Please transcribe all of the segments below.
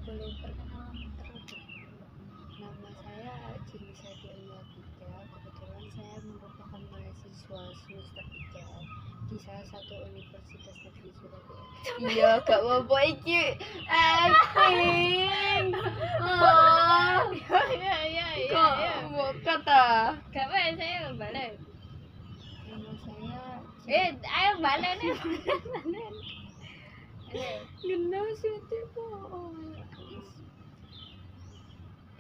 boleh perkenalan terlebih dahulu. Nama saya Jinisa Delia Bida. Kebetulan saya merupakan mahasiswa semester 3 di salah satu universitas negeri Surabaya. Iya, gak apa-apa iki acting. Kok mau kata? Gak apa saya balik. Nama saya Ayo balik nih. Genau sih kok.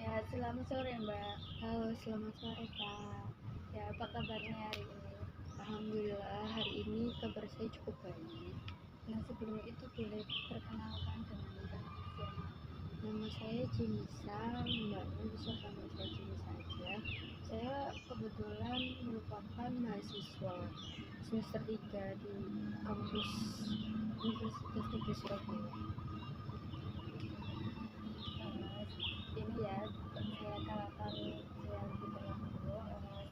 Ya, selamat sore Mbak. Halo, selamat sore Kak. Ya, apa kabarnya hari ini? Alhamdulillah hari ini kabar saya cukup baik. Nah, sebelum itu boleh perkenalkan dengan Mbak siapa? Nama saya Jinisa, Mbaknya bisa panggil saya Jinisa aja. Saya kebetulan merupakan mahasiswa semester 3 di kampus Universitas Negeri Surabaya. Ini ya, saya kalakan saya lebih terdahulu.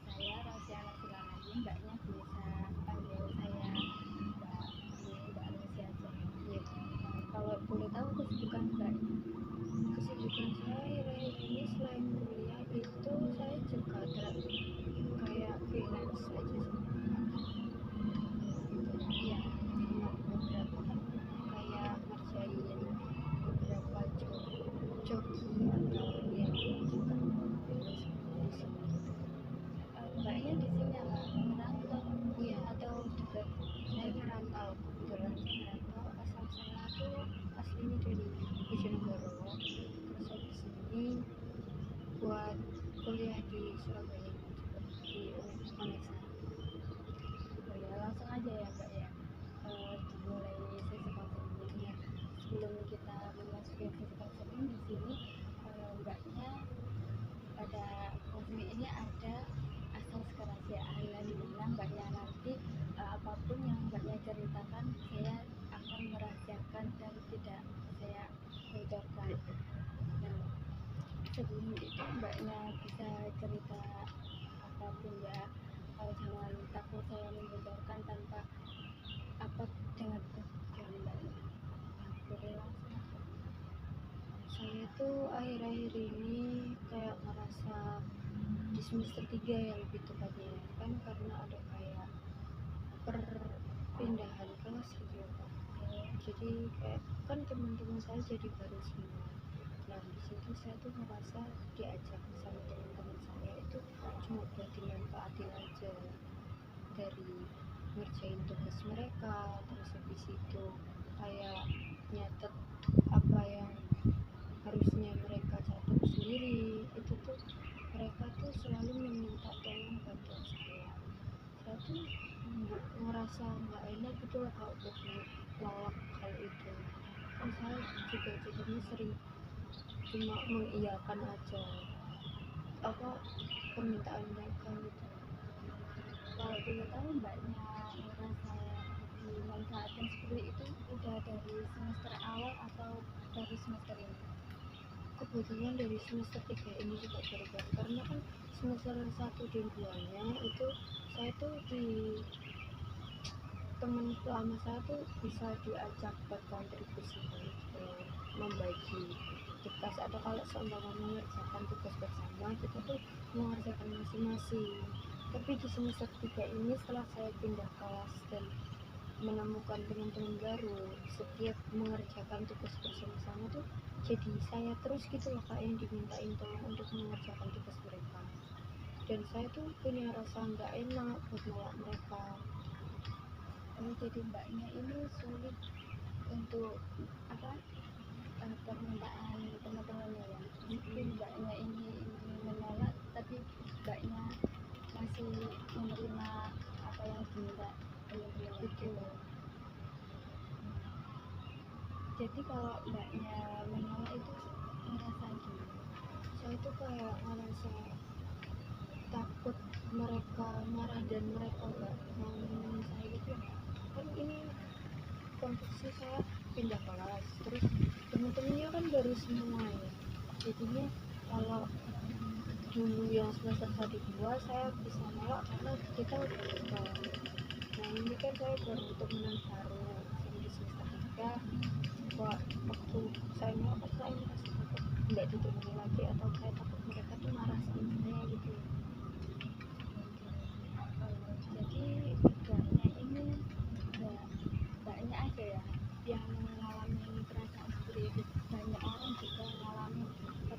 Saya Rosiana Silanadi, Mbaknya bisa panggil saya Mbak Rosi aja. Ya, Kalau boleh tahu kesibukan Mbaknya? kesibukan saya akhir-akhir ini selain kuliah itu saya juga ada kayak freelance aja sih. Iya, sama beberapa kan kayak ngerjain beberapa joki atau ya juga Mbaknya di sini apa? Merantau? iya Atau juga saya merantau, kebetulan saya merantau. Asal saya tuh aslinya dari Bojonegoro, terus saya kesini buat kuliah di Surabaya juga di Unesa. Oh ya, langsung aja ya Mbak ya. Dimulai sesi counseling ya. Sebelum kita memasuki sesi counseling di sini, Mbaknya pada counseling ini ada asas kerahasiaan di mana Mbaknya nanti apapun yang Mbaknya ceritakan saya akan merahasiakan dan tidak saya bocorkan. Nah, sebelum itu Mbaknya bisa cerita apapun ya. Jangan takut saya membocorkan tanpa apa dengan tujuan Mbaknya. Boleh langsung. Saya tuh akhir-akhir ini kayak ngerasa di semester 3 ya lebih tepatnya kan, karena ada kayak perpindahan kelas gitu ya Pak. Jadi kayak kan teman-teman saya jadi baru semua. Nah di situ saya tuh ngerasa diajak sama teman-teman saya itu cuma buat dimanfaatin aja, dari ngerjain tugas mereka, terus habis itu kayak nyatet apa yang harusnya mereka catat sendiri. Itu tuh mereka tuh selalu meminta tolong bantuan saya tuh ngerasa nggak enak gitu loh kalau buat nolak hal itu. Kan saya juga jadinya sering cuma mengiyakan aja apa permintaan mereka gitu. Kalau boleh tahu Mbaknya merasa dimanfaatkan seperti itu udah dari semester awal atau dari semester ini? Kebetulan dari semester 3 ini juga baru-baru, karena kan semester 1 dan 2 nya itu saya tuh di teman lama saya tuh bisa diajak buat kontribusi gitu, membagi tugas atau kalau seumpama mengerjakan tugas bersama kita tuh mengerjakan masing-masing. Tapi di semester 3 ini setelah saya pindah kelas dan menemukan teman-teman baru, setiap mengerjakan tugas bersama-sama tuh jadi saya terus gitu loh Kak yang dimintain tolong untuk mengerjakan tugas mereka, dan saya tuh punya rasa nggak enak buat nolak mereka. Jadi Mbaknya ini sulit untuk apa permintaan teman-temannya ya. Mungkin Mbaknya ini ingin menolak tapi Mbaknya masih menerima apa yang diminta teman-temannya gitu. Jadi kalau Mbaknya menolak itu merasa gimana? Saya tuh kayak ngerasa takut mereka marah dan mereka nggak mau nemenin saya gitu ya. Kan ini konteksnya saya pindah kelas, terus temen-temennya kan baru semua ya, jadinya kalau dulu yang semester 1 2 saya bisa nolak karena kita udah kenal. Nah ini kan saya baru temenan baru sampai semester 3 waktu saya merasa takut nggak diterima lagi, atau saya takut mereka tuh marah sama saya gitu. Jadi mbaknya ini nggak mbaknya aja ya yang mengalami perasaan seperti itu. Banyak orang juga mengalami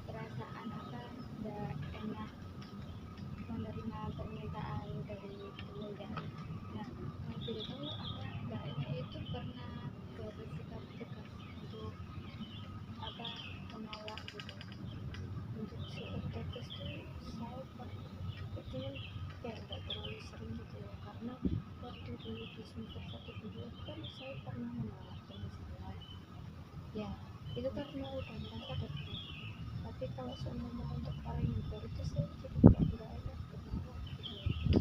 perasaan apa nggak enak menerima permintaan dari temennya. Nah, kalau boleh tahu apa mbaknya itu pernah bersikap tegas untuk apa menolak gitu. Untuk sikap tegas tuh saya pernah, cuman kayak nggak terlalu sering gitu ya, karena waktu dulu di semester 1 dulu kan saya pernah menolak teman saya ya, itu karena udah merasa dekat. Tapi kalau seumpama untuk orang yang baru itu saya jadi kayak nggak enak menolak gitu,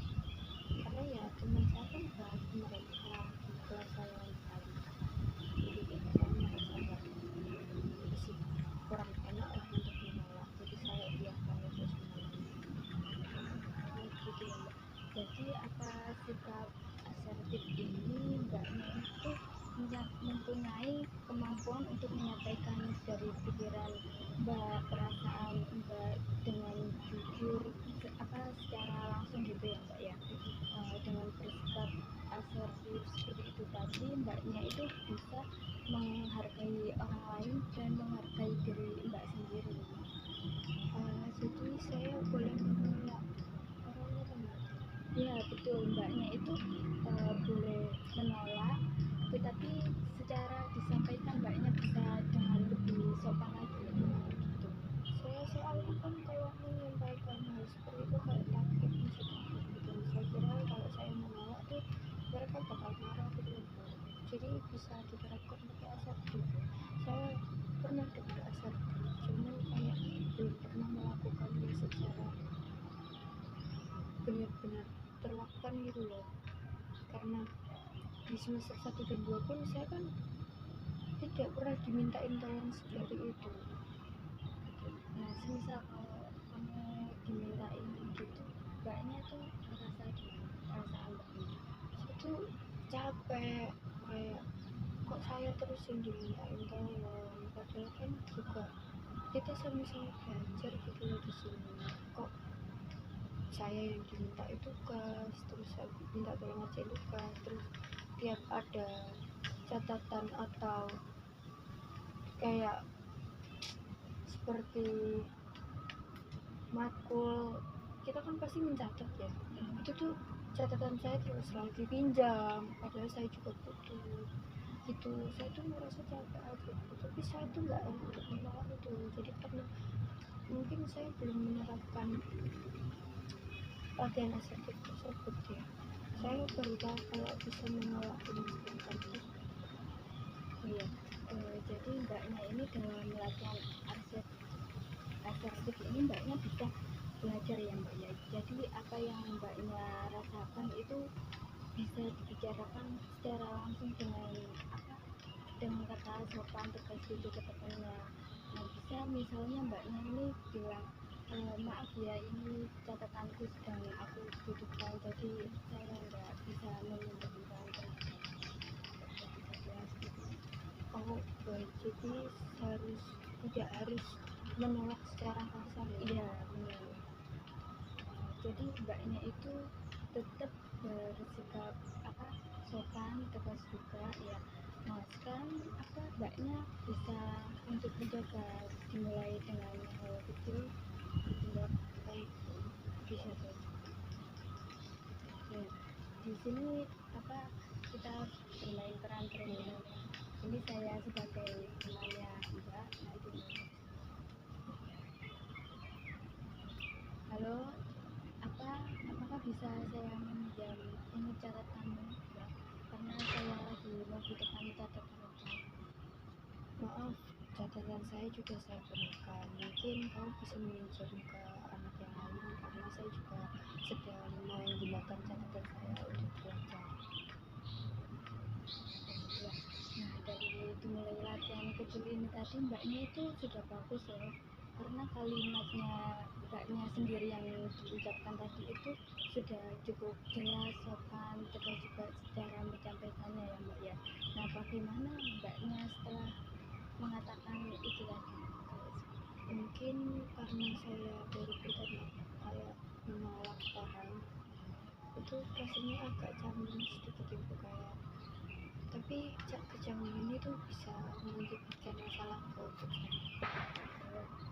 karena ya teman saya kan baru mereka di kelas saya yang baru, jadi kayak saya merasa nggak masih kurang enak lah untuk menolak, jadi saya iyakan itu semuanya. Oh, gitu ya mbak. Jadi apa sikap asertif ini mbaknya itu mempunyai kemampuan untuk menyampaikan dari pikiran mbak, perasaan mbak dengan jujur apa secara langsung gitu ya mbak ya. Dengan bersikap asertif seperti itu tadi mbaknya itu bisa menghargai orang lain dan menghargai diri mbak sendiri. Jadi saya boleh menolak orang itu nggak? Ya betul, mbaknya itu boleh menolak, tetapi secara disampaikan mbaknya bisa dengan lebih sopan lagi gitu. Saya soalnya kan kalau menyampaikan hal seperti itu kayak takut, masih takut gitu. Saya kira kalau saya menolak tuh mereka bakal marah gitu loh. Jadi bisa diterapkan pakai asertif. Saya pernah dengar asertif, cuman kayak belum pernah melakukannya secara benar-benar terlakukan gitu loh. Karena di semester 1 dan 2 pun saya kan tidak pernah dimintain tolong seperti itu. Nah, semisal kalau kamu dimintain gitu, mbaknya tuh merasa gimana perasaan mbaknya? Saya tuh capek, kayak kok saya terus yang dimintain tolong, padahal kan juga kita sama-sama belajar gitu loh di sini. Kok saya yang diminta tugas, terus saya minta tolong ngerjain tugas, terus tiap ada catatan atau kayak seperti makul, kita kan pasti mencatat ya, itu tuh catatan saya terus selalu dipinjam padahal saya juga butuh gitu. Saya tuh merasa capek aja gitu, tapi saya tuh nggak enak untuk menolak itu. Jadi karena mungkin saya belum menerapkan latihan asertif tersebut ya, saya baru tahu kalau bisa menolak dengan seperti itu. Oh iya, jadi mbaknya ini dengan latihan asertif ini mbaknya bisa belajar ya mbak ya. Jadi apa yang mbaknya rasakan itu bisa dibicarakan secara langsung dengan apa, dengan kata sopan tegas gitu ke temannya. Nah, bisa misalnya mbaknya ini bilang maaf ya, ini catatanku sedang aku butuhkan, jadi saya nggak bisa meminjamkan tenaga. Bisa bilang seperti itu. Oh baik, jadi tidak harus menolak secara kasar ya. Iya benar. Jadi mbaknya itu tetap bersikap apa, sopan tegas juga ya. Nah sekarang apa mbaknya bisa untuk mencoba dimulai dengan hal kecil gitu mbak. Baik, bisa tuh. Ya, di sini apa kita bermain peran perempuan ya. Ini saya sebagai temannya mbak nanti. Halo, apakah bisa saya meminjam ini catatanmu ya, karena saya lagi membutuhkan catatan. Maaf, catatan saya juga saya gunakan. Mungkin kamu bisa meminjam ke anak yang lain, karena saya juga sedang menggunakan catatan saya untuk belajar. Ya. Nah, dari dimulai latihan kecil ini tadi mbaknya itu sudah bagus ya, karena kalimatnya mbaknya sendiri yang diucapkan tadi itu sudah cukup jelas, sopan, tegas juga cara menyampaikannya ya mbak ya. Nah, bagaimana mbaknya setelah mengatakan karena saya baru pertama kayak menolak orang itu rasanya agak canggung sedikit ibu, kayak tapi kecanggungan itu bisa mengakibatkan masalah untuk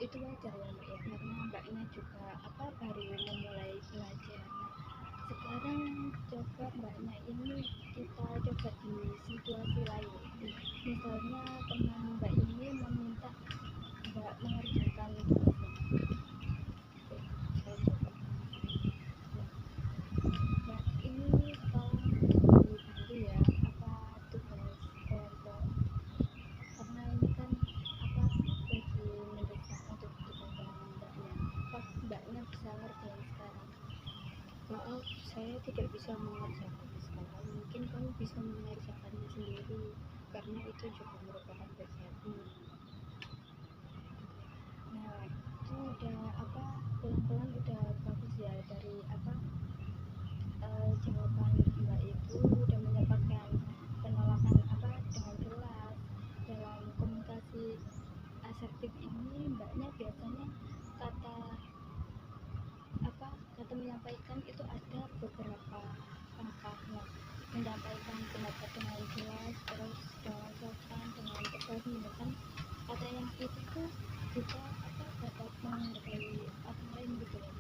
Itu wajar ya mbak ya, karena mbaknya juga baru memulai belajar. Sekarang coba mbaknya ini kita coba di situasi lain. Misalnya teman mbak ini meminta mbak mengerjakan tugasnya. saya coba. Mbak ini tolong dibantu ya tugas kelompok, karena ini kan lagi mendesak untuk dikerjakan mbaknya. Mbaknya bisa ngerjain sekarang. Maaf, saya tidak bisa mengerjakan sekarang. Mungkin kamu bisa mengerjakannya sendiri, karena itu juga merupakan bagianmu. Nah itu udah pelan-pelan udah bagus ya, dari jawaban mbak itu udah menyebabkan penolakan dengan jelas. Dalam komunikasi asertif ini mbaknya biasanya kata kata menyampaikan itu ada beberapa langkah. Nah, menyampaikan pendapat dengan jelas, terus dengan sopan, dengan tegas, menggunakan kata yang itu tuh juga dapat menghargai orang lain gitu ya.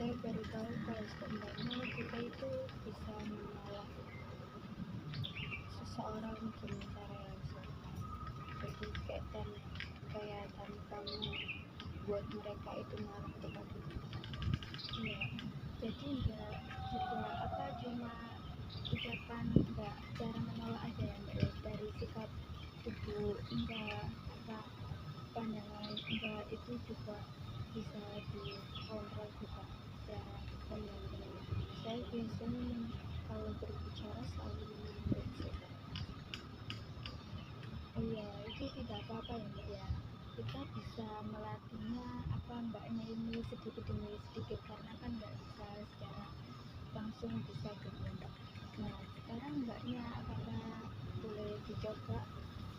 Saya baru tahu kalau sebenarnya kita itu bisa menolak seseorang dengan cara yang sopan. Jadi kayak tanpa buat mereka itu marah kepada kita. Iya, jadi enggak juga cuma ucapan, enggak cara menolak aja ya mbak ya, dari sikap tubuh enggak, pandangan enggak, itu juga bisa dikontrol juga secara pandang. Saya biasanya kalau berbicara selalu menunduk sikap. Oh iya, itu tidak apa-apa ya mbak ya, kita bisa melatihnya mbaknya ini sedikit demi sedikit, karena kan nggak bisa secara langsung bisa gitu mbak. Nah sekarang mbaknya apakah boleh dicoba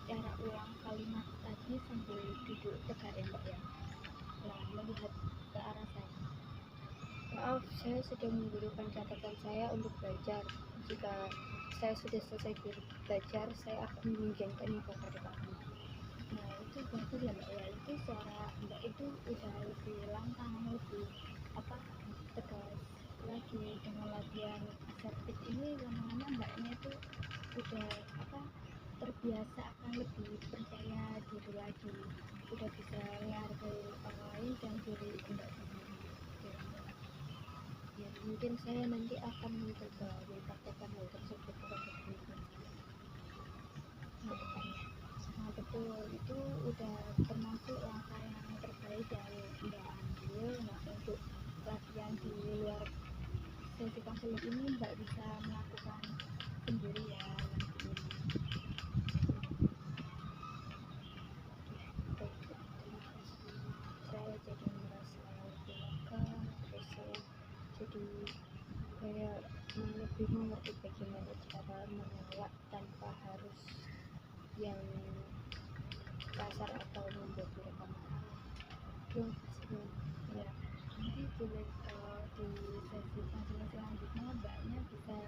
cara ulang kalimat tadi sambil duduk tegak ya mbak ya. Nah melihat ke arah saya. Maaf, saya sedang menggunakan catatan saya untuk belajar. Jika saya sudah selesai belajar, saya akan meminjamkannya kepada kamu. Nah itu bagus ya mbak ya, itu suara mbak itu udah lebih lantang, lebih tegas lagi. Dengan latihan asertif ini lama-lama mbaknya itu udah terbiasa, akan lebih percaya diri lagi, udah bisa menghargai orang lain dan diri mbak sendiri. Ya, mungkin saya nanti akan mencoba mempraktekkan hal tersebut kepada teman-teman ke depannya. Nah betul, itu udah termasuk langkah yang terbaik yang mbak ambil. Nah untuk latihan di luar sesi konseling ini mbak bisa melakukan sendiri ya nantinya. Baik, terima kasih. Saya jadi merasa lebih lega, terus saya jadi kayak lebih mengerti bagaimana cara menolak tanpa harus yang kasar atau membuat mereka marah. Terima kasih. Ya nanti boleh di sesi konseling selanjutnya mbaknya bisa